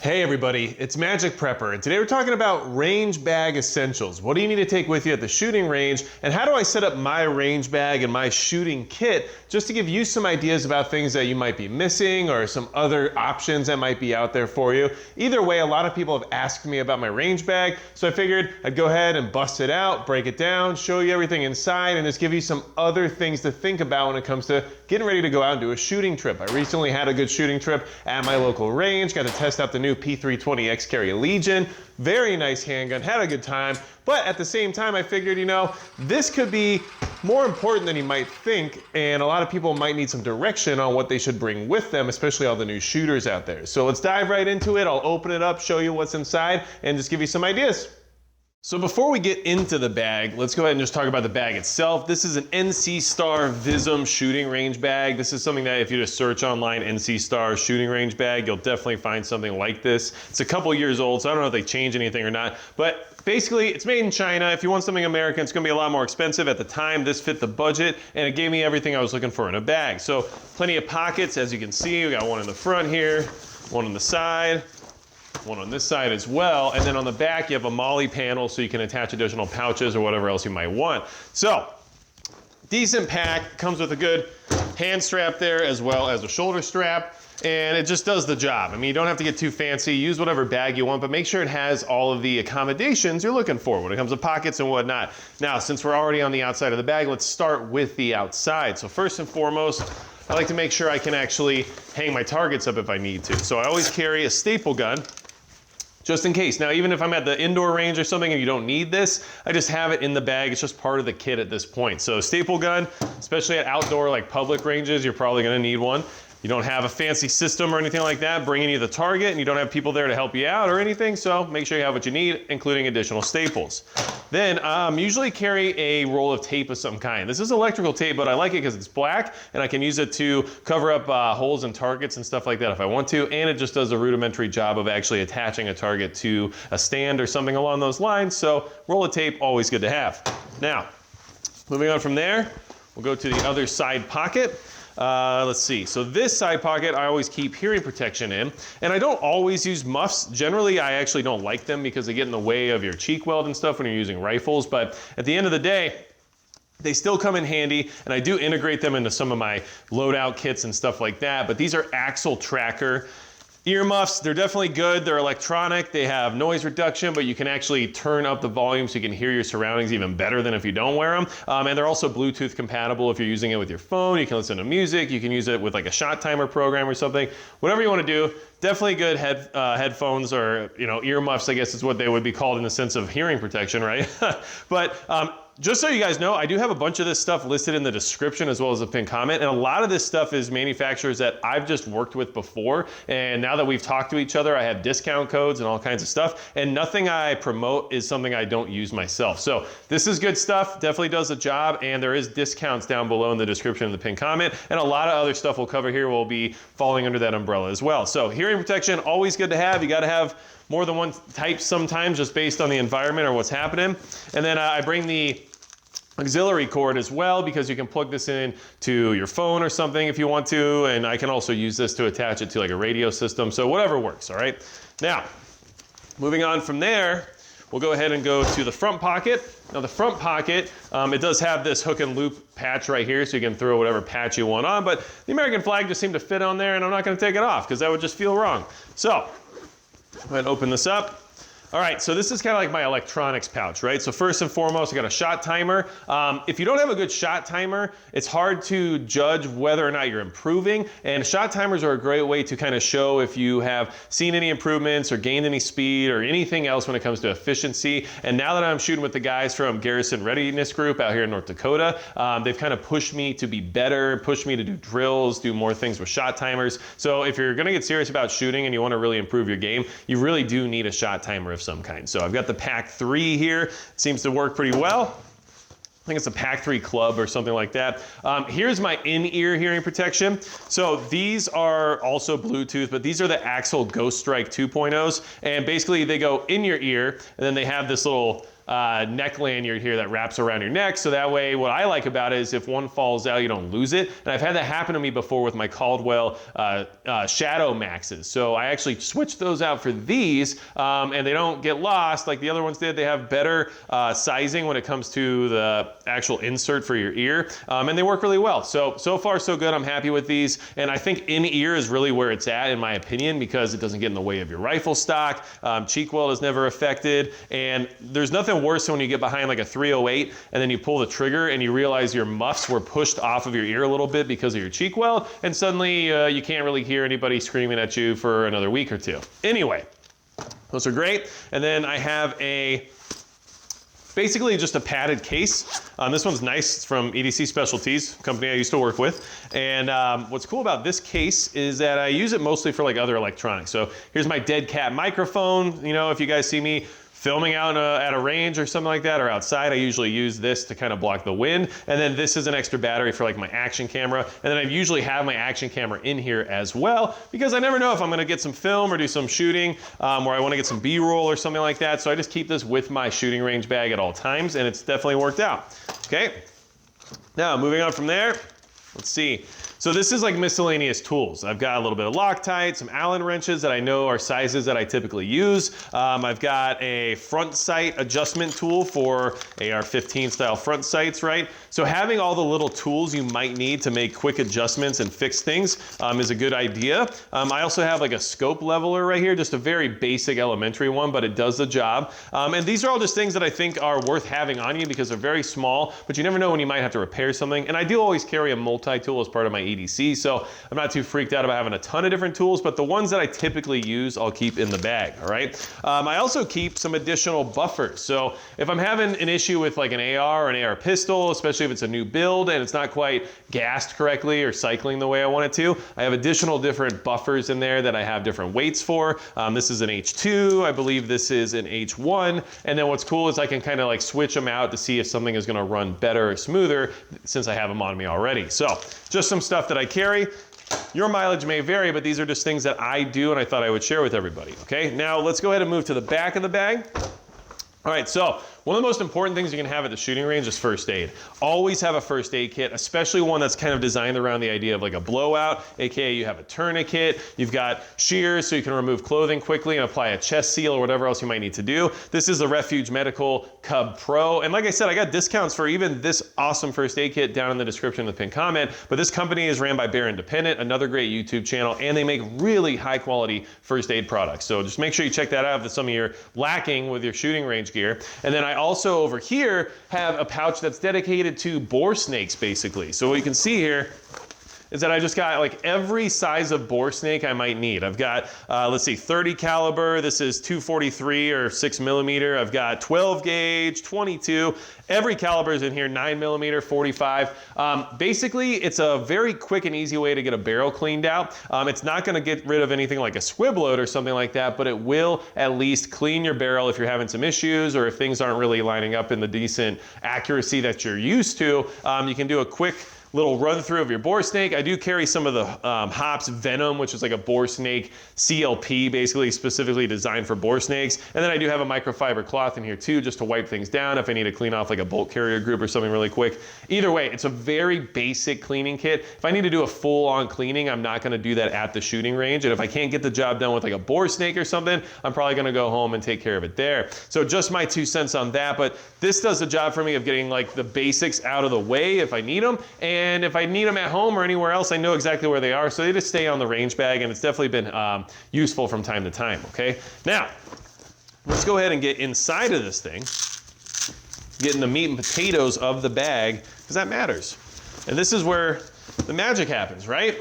Hey everybody, it's Magic Prepper, and today we're talking about range bag essentials. What do you need to take with you at the shooting range, and how do I set up my range bag and my shooting kit just to give you some ideas about things that you might be missing or some other options that might be out there for you. Either way, a lot of people have asked me about my range bag, so I figured I'd go ahead and bust it out, break it down, show you everything inside, and just give you some other things to think about when it comes to getting ready to go out and do a shooting trip. I recently had a good shooting trip at my local range, got to test out the new P320 X-Carry Legion. Very nice handgun, had a good time, but at the same time I figured, this could be more important than you might think, and a lot of people might need some direction on what they should bring with them, especially all the new shooters out there. So let's dive right into it. I'll open it up, show you what's inside, and just give you some ideas. So before we get into the bag, let's go ahead and just talk about the bag itself. This is an NC Star Vism shooting range bag. This is something that if you just search online, NC Star shooting range bag, you'll definitely find something like this. It's a couple years old, so I don't know if they changed anything or not, but basically it's made in China. If you want something American, it's gonna be a lot more expensive. At the time, this fit the budget, and it gave me everything I was looking for in a bag. So plenty of pockets, as you can see. We got one in the front here, one on the side, one on this side as well, and then on the back you have a MOLLE panel so you can attach additional pouches or whatever else you might want. So, decent pack, comes with a good hand strap there as well as a shoulder strap, and it just does the job. I mean, you don't have to get too fancy, use whatever bag you want, but make sure it has all of the accommodations you're looking for when it comes to pockets and whatnot. Now, since we're already on the outside of the bag, let's start with the outside. So first and foremost, I like to make sure I can actually hang my targets up if I need to. So I always carry a staple gun, just in case. Now, even if I'm at the indoor range or something and you don't need this, I just have it in the bag. It's just part of the kit at this point. So staple gun, especially at outdoor like public ranges, you're probably gonna need one. You don't have a fancy system or anything like that bringing you the target, and you don't have people there to help you out or anything, so make sure you have what you need, including additional staples. Then usually carry a roll of tape of some kind. This is electrical tape, but I like it because it's black, and I can use it to cover up holes in targets and stuff like that if I want to, and it just does a rudimentary job of actually attaching a target to a stand or something along those lines, so roll of tape, always good to have. Now, moving on from there, we'll go to the other side pocket. Let's see, so this side pocket I always keep hearing protection in, and I don't always use muffs. Generally I actually don't like them because they get in the way of your cheek weld and stuff when you're using rifles, but at the end of the day, they still come in handy, and I do integrate them into some of my loadout kits and stuff like that, but these are Axle Tracker earmuffs. They're definitely good. They're electronic. They have noise reduction, but you can actually turn up the volume so you can hear your surroundings even better than if you don't wear them. And they're also Bluetooth compatible if you're using it with your phone. You can listen to music. You can use it with like a shot timer program or something. Whatever you want to do. Definitely good headphones, or earmuffs, I guess is what they would be called in the sense of hearing protection, right? But just so you guys know, I do have a bunch of this stuff listed in the description as well as a pinned comment, and a lot of this stuff is manufacturers that I've just worked with before, and now that we've talked to each other, I have discount codes and all kinds of stuff, and nothing I promote is something I don't use myself. So this is good stuff, definitely does the job, and there is discounts down below in the description of the pinned comment, and a lot of other stuff we'll cover here will be falling under that umbrella as well. So hearing protection, always good to have. You gotta have more than one type sometimes just based on the environment or what's happening. And then I bring the auxiliary cord as well, because you can plug this in to your phone or something if you want to, and I can also use this to attach it to like a radio system, so whatever works, all right? Now, moving on from there, we'll go ahead and go to the front pocket. Now the front pocket, it does have this hook and loop patch right here, so you can throw whatever patch you want on, but the American flag just seemed to fit on there, and I'm not gonna take it off because that would just feel wrong. So, go ahead and open this up. All right, so this is kind of like my electronics pouch, right? So first and foremost, I got a shot timer. If you don't have a good shot timer, it's hard to judge whether or not you're improving, and shot timers are a great way to kind of show if you have seen any improvements or gained any speed or anything else when it comes to efficiency. And now that I'm shooting with the guys from Garrison Readiness Group out here in North Dakota, they've kind of pushed me to be better, pushed me to do drills, do more things with shot timers. So if you're gonna get serious about shooting and you wanna really improve your game, you really do need a shot timer of some kind. So I've got the Pack 3 here. It seems to work pretty well. I think it's a Pack 3 Club or something like that. Here's my in-ear hearing protection. So these are also Bluetooth, but these are the Axle Ghost Strike 2.0s. And basically they go in your ear, and then they have this little neck lanyard here that wraps around your neck. So that way, what I like about it is if one falls out, you don't lose it. And I've had that happen to me before with my Caldwell Shadow Maxes. So I actually switched those out for these, and they don't get lost like the other ones did. They have better sizing when it comes to the actual insert for your ear, and they work really well. So far so good. I'm happy with these, and I think in-ear is really where it's at in my opinion, because it doesn't get in the way of your rifle stock. Cheek weld is never affected, and there's nothing worse than when you get behind like a 308 and then you pull the trigger and you realize your muffs were pushed off of your ear a little bit because of your cheek weld, and suddenly you can't really hear anybody screaming at you for another week or two. Anyway, those are great. And then I have basically just a padded case. This one's nice. It's from EDC Specialties, company I used to work with. And what's cool about this case is that I use it mostly for like other electronics. So here's my dead cat microphone. You know, if you guys see me filming out at a range or something like that, or outside, I usually use this to kind of block the wind. And then this is an extra battery for like my action camera. And then I usually have my action camera in here as well, because I never know if I'm gonna get some film or do some shooting, or I wanna get some B-roll or something like that. So I just keep this with my shooting range bag at all times, and it's definitely worked out. Okay, now moving on from there, let's see. So this is like miscellaneous tools. I've got a little bit of Loctite, some Allen wrenches that I know are sizes that I typically use. I've got a front sight adjustment tool for AR-15 style front sights, right? So having all the little tools you might need to make quick adjustments and fix things is a good idea. I also have like a scope leveler right here, just a very basic elementary one, but it does the job. And these are all just things that I think are worth having on you because they're very small, but you never know when you might have to repair something. And I do always carry a multi-tool as part of my EDC, so I'm not too freaked out about having a ton of different tools, but the ones that I typically use, I'll keep in the bag, all right? I also keep some additional buffers. So if I'm having an issue with like an AR or an AR pistol, especially if it's a new build and it's not quite gassed correctly or cycling the way I want it to, I have additional different buffers in there that I have different weights for. This is an H2, I believe this is an H1, and then what's cool is I can kind of like switch them out to see if something is gonna run better or smoother since I have them on me already. So just some stuff that I carry. Your mileage may vary, but these are just things that I do and I thought I would share with everybody, okay? Now let's go ahead and move to the back of the bag. All right, so one of the most important things you can have at the shooting range is first aid. Always have a first aid kit, especially one that's kind of designed around the idea of like a blowout, AKA you have a tourniquet, you've got shears so you can remove clothing quickly and apply a chest seal or whatever else you might need to do. This is the Refuge Medical Cub Pro. And like I said, I got discounts for even this awesome first aid kit down in the description of the pinned comment, but this company is ran by Bear Independent, another great YouTube channel, and they make really high quality first aid products. So just make sure you check that out if some of you're lacking with your shooting range gear. And then I also over here have a pouch that's dedicated to bore snakes basically. So what you can see here is that I just got like every size of bore snake I might need. I've got, let's see, 30 caliber, this is 243 or 6mm. I've got 12 gauge, 22, every caliber is in here, 9mm, 45. Basically, it's a very quick and easy way to get a barrel cleaned out. It's not gonna get rid of anything like a squib load or something like that, but it will at least clean your barrel if you're having some issues or if things aren't really lining up in the decent accuracy that you're used to. You can do a quick little run through of your bore snake. I do carry some of the Hops Venom, which is like a bore snake CLP, basically specifically designed for bore snakes. And then I do have a microfiber cloth in here too, just to wipe things down if I need to clean off like a bolt carrier group or something really quick. Either way, it's a very basic cleaning kit. If I need to do a full-on cleaning, I'm not gonna do that at the shooting range. And if I can't get the job done with like a bore snake or something, I'm probably gonna go home and take care of it there. So just my 2 cents on that, but this does the job for me of getting like the basics out of the way if I need them. And if I need them at home or anywhere else, I know exactly where they are. So they just stay on the range bag, and it's definitely been useful from time to time, okay? Now, let's go ahead and get inside of this thing, getting the meat and potatoes of the bag, because that matters. And this is where the magic happens, right?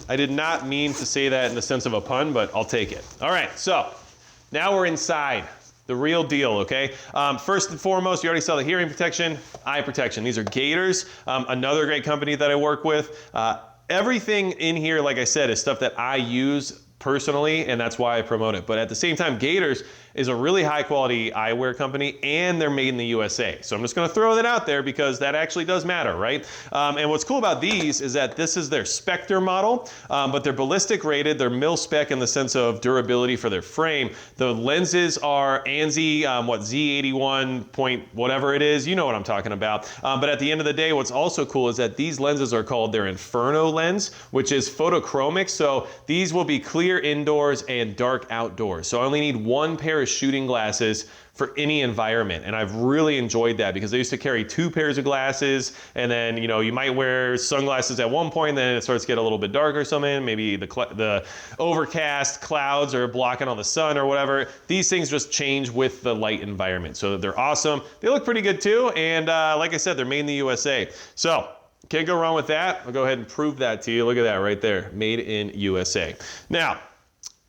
I did not mean to say that in the sense of a pun, but I'll take it. All right, so now we're inside. The real deal, okay? First and foremost, you already saw the hearing protection, eye protection. These are Gaiters, another great company that I work with. Everything in here, like I said, is stuff that I use personally, and that's why I promote it. But at the same time, Gator's is a really high quality eyewear company, and they're made in the USA. So I'm just gonna throw that out there because that actually does matter, right? And what's cool about these is that this is their Spectre model, but they're ballistic rated, they're mil-spec in the sense of durability for their frame. The lenses are ANSI, Z81 point whatever it is, you know what I'm talking about. But at the end of the day, what's also cool is that these lenses are called their Inferno lens, which is photochromic. So these will be clear indoors and dark outdoors. So I only need one pair of shooting glasses for any environment, and I've really enjoyed that because I used to carry 2 pairs of glasses, and then you might wear sunglasses at one point, then it starts to get a little bit darker or something, maybe the overcast clouds are blocking all the sun or whatever. These things just change with the light environment, so they're awesome. They look pretty good too, and like I said, they're made in the USA. So can't go wrong with that. I'll go ahead and prove that to you. Look at that right there, made in USA. Now,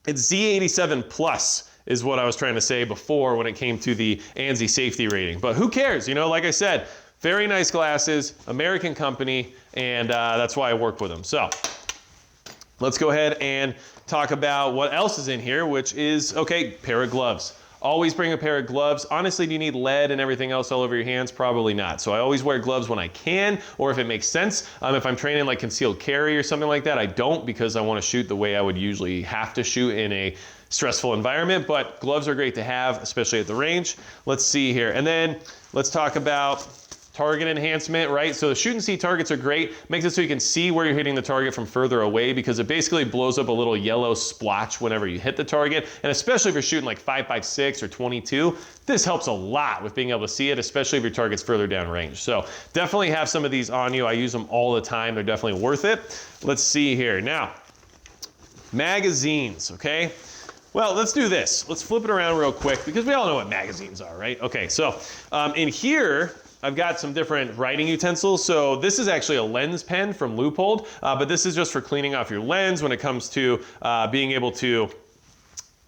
it's Z87 Plus is what I was trying to say before when it came to the ANSI safety rating. But who cares? Like I said, very nice glasses, American company, and that's why I work with them. So let's go ahead and talk about what else is in here, which is, okay, pair of gloves. Always bring a pair of gloves. Honestly, do you need lead and everything else all over your hands? Probably not. So I always wear gloves when I can, or if it makes sense. If I'm training like concealed carry or something like that, I don't, because I want to shoot the way I would usually have to shoot in a stressful environment, but gloves are great to have, especially at the range. Let's see here. And then let's talk about target enhancement, right? So the shoot and see targets are great. Makes it so you can see where you're hitting the target from further away, because it basically blows up a little yellow splotch whenever you hit the target. And especially if you're shooting like 5.56 or 22, this helps a lot with being able to see it, especially if your target's further down range. So definitely have some of these on you. I use them all the time. They're definitely worth it. Let's see here. Now, magazines, okay? Well, let's do this. Let's flip it around real quick because we all know what magazines are, right? Okay, so in here, I've got some different writing utensils. So this is actually a lens pen from Leupold, but this is just for cleaning off your lens when it comes to being able to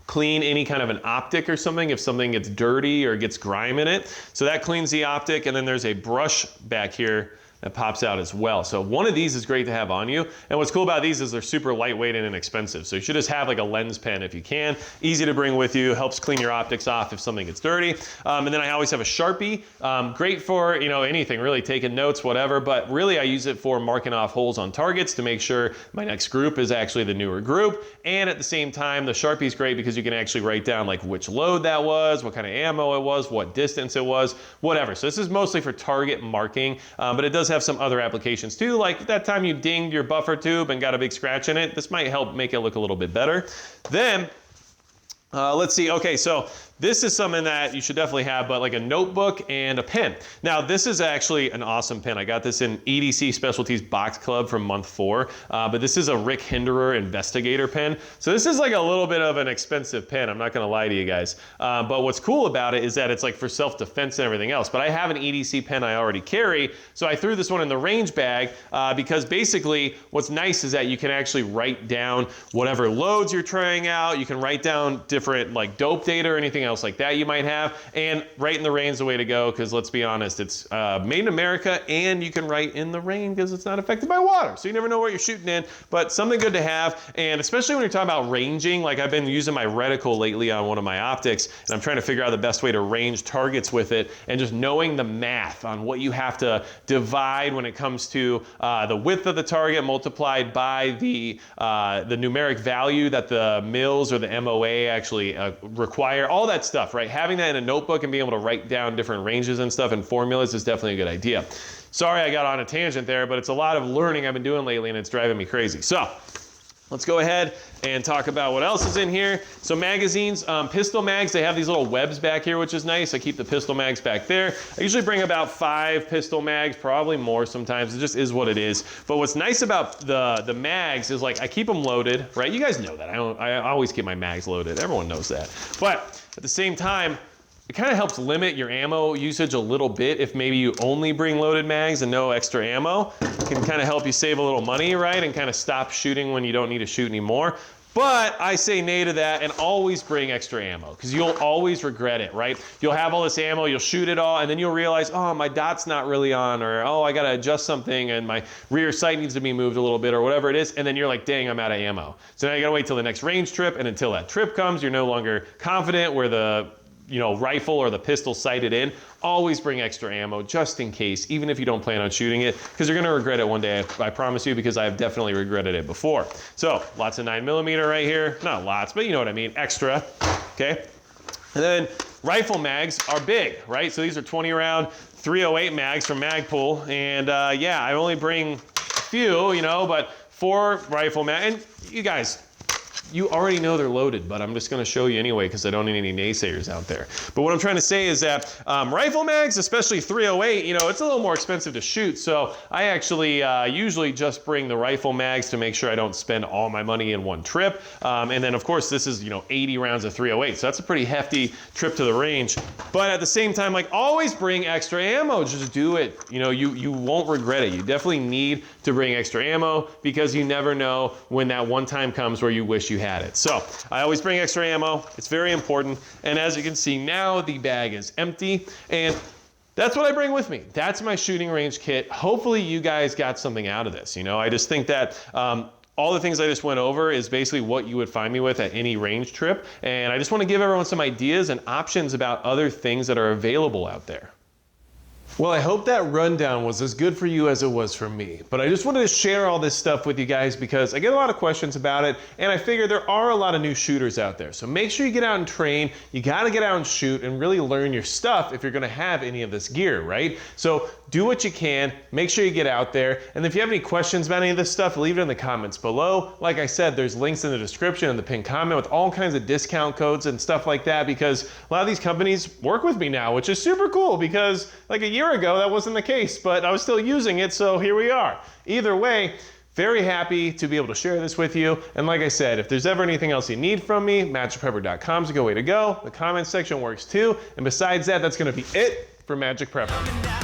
clean any kind of an optic or something if something gets dirty or gets grime in it. So that cleans the optic, and then there's a brush back here that pops out as well. So one of these is great to have on you. And what's cool about these is they're super lightweight and inexpensive. So you should just have like a lens pen if you can. Easy to bring with you, helps clean your optics off if something gets dirty. And then I always have a Sharpie. Great for anything really, taking notes, whatever. But really I use it for marking off holes on targets to make sure my next group is actually the newer group. And at the same time, the Sharpie is great because you can actually write down like which load that was, what kind of ammo it was, what distance it was, whatever. So this is mostly for target marking, but it does have some other applications too, like that time you dinged your buffer tube and got a big scratch in it. This might help make it look a little bit better. Then let's see. Okay, so this is something that you should definitely have, but like a notebook and a pen. Now, this is actually an awesome pen. I got this in EDC Specialties Box Club from month 4, but this is a Rick Hinderer Investigator pen. So this is like a little bit of an expensive pen, I'm not gonna lie to you guys. But what's cool about it is that it's like for self-defense and everything else. But I have an EDC pen I already carry, so I threw this one in the range bag because basically what's nice is that you can actually write down whatever loads you're trying out. You can write down different like dope data or anything else like that you might have, and right in the rain is the way to go, because let's be honest, it's made in America, and you can write in the rain because it's not affected by water, so you never know what you're shooting in, but something good to have. And especially when you're talking about ranging, like I've been using my reticle lately on one of my optics, and I'm trying to figure out the best way to range targets with it, and just knowing the math on what you have to divide when it comes to the width of the target multiplied by the numeric value that the mils or the MOA actually require, all that stuff, right? Having that in a notebook and being able to write down different ranges and stuff and formulas is definitely a good idea. Sorry I got on a tangent there, but it's a lot of learning I've been doing lately and it's driving me crazy. So let's go ahead and talk about what else is in here. So magazines, pistol mags, they have these little webs back here, which is nice. I keep the pistol mags back there. I usually bring about 5 pistol mags, probably more sometimes. It just is what it is. But what's nice about the mags is like I keep them loaded, right? You guys know that. I always keep my mags loaded. Everyone knows that. But at the same time, it kind of helps limit your ammo usage a little bit. If maybe you only bring loaded mags and no extra ammo, it can kind of help you save a little money, right? And kind of stop shooting when you don't need to shoot anymore. But I say nay to that, and always bring extra ammo, because you'll always regret it, right? You'll have all this ammo, you'll shoot it all, and then you'll realize, oh, my dot's not really on, or oh, I gotta adjust something, and my rear sight needs to be moved a little bit, or whatever it is, and then you're like, dang, I'm out of ammo. So now you gotta wait till the next range trip, and until that trip comes, you're no longer confident where the rifle or the pistol sighted in. Always bring extra ammo just in case, even if you don't plan on shooting it, because you're gonna regret it one day, I promise you, because I've definitely regretted it before. So lots of 9mm right here, not lots, but you know what I mean, extra, okay? And then rifle mags are big, right? So these are 20 round 308 mags from Magpul, and yeah, I only bring a few, but 4 rifle mags, and you guys, you already know they're loaded, but I'm just gonna show you anyway because I don't need any naysayers out there. But what I'm trying to say is that rifle mags, especially 308, it's a little more expensive to shoot. So I actually usually just bring the rifle mags to make sure I don't spend all my money in one trip. And then of course this is 80 rounds of 308, so that's a pretty hefty trip to the range. But at the same time, like, always bring extra ammo. Just do it. You won't regret it. You definitely need to bring extra ammo because you never know when that one time comes where you wish you had it. So I always bring extra ammo. It's very important. And as you can see now, the bag is empty, and that's what I bring with me. That's my shooting range kit. Hopefully you guys got something out of this. I just think that all the things I just went over is basically what you would find me with at any range trip. And I just want to give everyone some ideas and options about other things that are available out there. Well, I hope that rundown was as good for you as it was for me. But I just wanted to share all this stuff with you guys because I get a lot of questions about it, and I figure there are a lot of new shooters out there. So make sure you get out and train. You gotta get out and shoot and really learn your stuff if you're gonna have any of this gear, right? So do what you can, make sure you get out there, and if you have any questions about any of this stuff, leave it in the comments below. Like I said, there's links in the description and the pinned comment with all kinds of discount codes and stuff like that, because a lot of these companies work with me now, which is super cool because like a year ago, that wasn't the case, but I was still using it, so here we are. Either way, very happy to be able to share this with you. And like I said, if there's ever anything else you need from me, magicprepper.com is a good way to go. The comments section works too. And besides that, that's gonna be it for Magic Prepper.